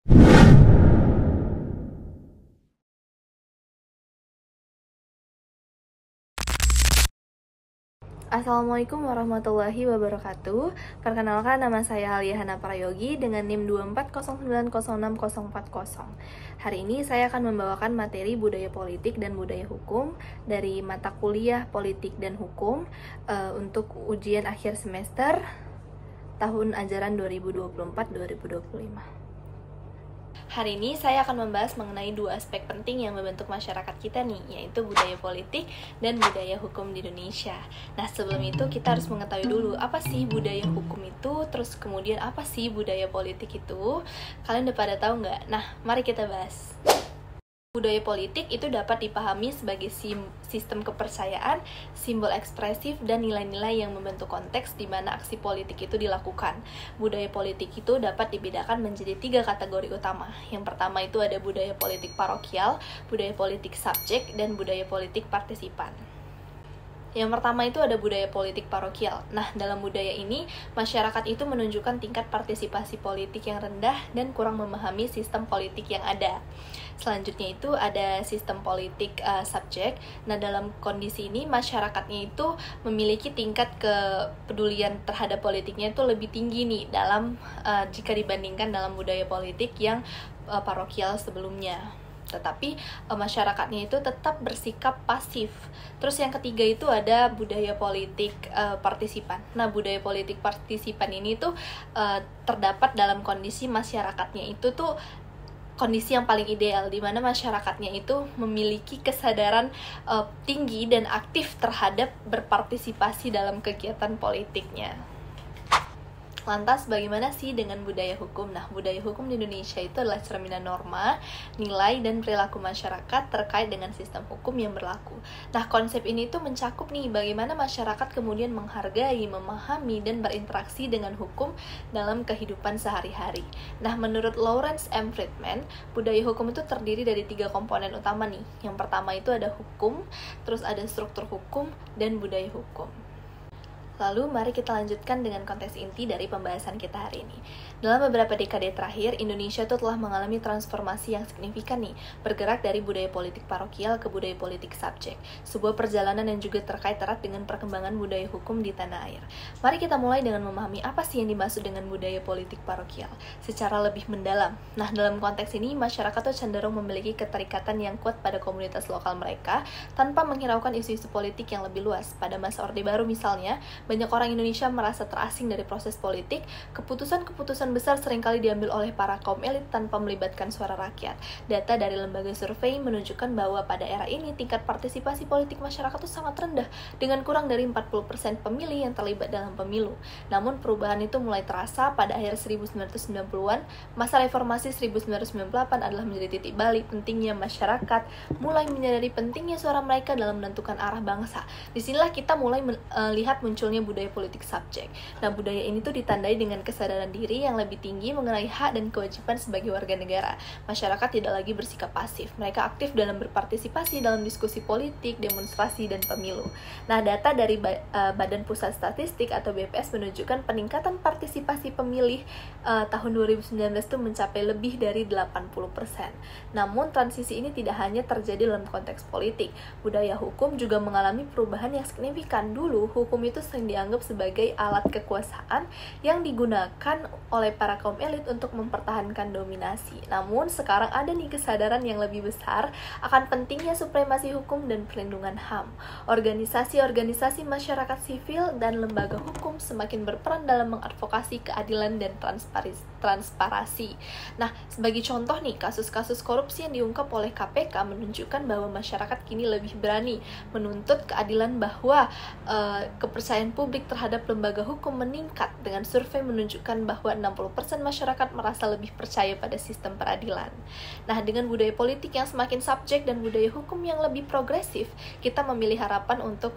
Assalamualaikum warahmatullahi wabarakatuh. Perkenalkan, nama saya Alia Hana Prayogi dengan NIM 240906040. Hari ini saya akan membawakan materi budaya politik dan budaya hukum dari mata kuliah politik dan hukum untuk ujian akhir semester tahun ajaran 2024-2025. Hari ini saya akan membahas mengenai dua aspek penting yang membentuk masyarakat kita nih, yaitu budaya politik dan budaya hukum di Indonesia. Nah, sebelum itu kita harus mengetahui dulu apa sih budaya hukum itu, terus kemudian apa sih budaya politik itu. Kalian udah pada tahu nggak? Nah, mari kita bahas. Budaya politik itu dapat dipahami sebagai sistem kepercayaan, simbol ekspresif, dan nilai-nilai yang membentuk konteks di mana aksi politik itu dilakukan. Budaya politik itu dapat dibedakan menjadi 3 kategori utama. Yang pertama itu ada budaya politik parokial, budaya politik subjek, dan budaya politik partisipan. Yang pertama itu ada budaya politik parokial. Nah, dalam budaya ini, masyarakat itu menunjukkan tingkat partisipasi politik yang rendah dan kurang memahami sistem politik yang ada. Selanjutnya itu ada sistem politik subjek. Nah, dalam kondisi ini, masyarakatnya itu memiliki tingkat kepedulian terhadap politiknya itu lebih tinggi nih jika dibandingkan dalam budaya politik yang parokial sebelumnya. Tetapi masyarakatnya itu tetap bersikap pasif. Terus yang ketiga itu ada budaya politik partisipan. Nah, budaya politik partisipan ini tuh terdapat dalam kondisi masyarakatnya itu tuh kondisi yang paling ideal, di mana masyarakatnya itu memiliki kesadaran tinggi dan aktif terhadap berpartisipasi dalam kegiatan politiknya. Lantas, bagaimana sih dengan budaya hukum? Nah, budaya hukum di Indonesia itu adalah cerminan norma, nilai, dan perilaku masyarakat terkait dengan sistem hukum yang berlaku. Nah, konsep ini tuh mencakup nih bagaimana masyarakat kemudian menghargai, memahami, dan berinteraksi dengan hukum dalam kehidupan sehari-hari. Nah, menurut Lawrence M. Friedman, budaya hukum itu terdiri dari 3 komponen utama nih. Yang pertama itu ada hukum, terus ada struktur hukum, dan budaya hukum. Lalu, mari kita lanjutkan dengan konteks inti dari pembahasan kita hari ini. Dalam beberapa dekade terakhir, Indonesia itu telah mengalami transformasi yang signifikan nih, bergerak dari budaya politik parokial ke budaya politik subjek, sebuah perjalanan yang juga terkait erat dengan perkembangan budaya hukum di tanah air. Mari kita mulai dengan memahami apa sih yang dimaksud dengan budaya politik parokial secara lebih mendalam. Nah, dalam konteks ini, masyarakat tuh cenderung memiliki keterikatan yang kuat pada komunitas lokal mereka, tanpa menghiraukan isu-isu politik yang lebih luas. Pada masa Orde Baru misalnya, banyak orang Indonesia merasa terasing dari proses politik. Keputusan-keputusan besar seringkali diambil oleh para kaum elit tanpa melibatkan suara rakyat. Data dari lembaga survei menunjukkan bahwa pada era ini tingkat partisipasi politik masyarakat itu sangat rendah, dengan kurang dari 40% pemilih yang terlibat dalam pemilu. Namun perubahan itu mulai terasa pada akhir 1990-an. Masa reformasi 1998 adalah menjadi titik balik pentingnya masyarakat mulai menyadari pentingnya suara mereka dalam menentukan arah bangsa. Disinilah kita mulai melihat munculnya budaya politik subjek. Nah, budaya ini tuh ditandai dengan kesadaran diri yang lebih tinggi mengenai hak dan kewajiban sebagai warga negara. Masyarakat tidak lagi bersikap pasif. Mereka aktif dalam berpartisipasi dalam diskusi politik, demonstrasi, dan pemilu. Nah, data dari Badan Pusat Statistik atau BPS menunjukkan peningkatan partisipasi pemilih tahun 2019 itu mencapai lebih dari 80%. Namun, transisi ini tidak hanya terjadi dalam konteks politik. Budaya hukum juga mengalami perubahan yang signifikan. Dulu, hukum itu sering dianggap sebagai alat kekuasaan yang digunakan oleh para kaum elit untuk mempertahankan dominasi. Namun, sekarang ada nih kesadaran yang lebih besar akan pentingnya supremasi hukum dan perlindungan HAM. Organisasi-organisasi masyarakat sivil dan lembaga hukum semakin berperan dalam mengadvokasi keadilan dan transparansi. Nah, sebagai contoh nih, kasus-kasus korupsi yang diungkap oleh KPK menunjukkan bahwa masyarakat kini lebih berani menuntut keadilan, bahwa kepercayaan publik terhadap lembaga hukum meningkat. Dengan survei menunjukkan bahwa 60% masyarakat merasa lebih percaya pada sistem peradilan. Nah, dengan budaya politik yang semakin subjek dan budaya hukum yang lebih progresif, kita memilih harapan untuk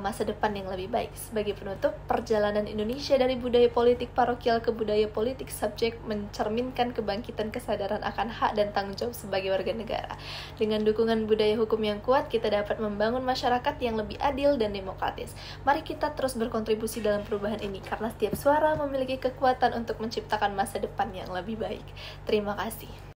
masa depan yang lebih baik. Sebagai penutup, perjalanan Indonesia dari budaya politik parokial ke budaya politik subjek mencerminkan kebangkitan kesadaran akan hak dan tanggung jawab sebagai warga negara. Dengan dukungan budaya hukum yang kuat, kita dapat membangun masyarakat yang lebih adil dan demokratis. Mari kita terus terus berkontribusi dalam perubahan ini, karena setiap suara memiliki kekuatan untuk menciptakan masa depan yang lebih baik. Terima kasih.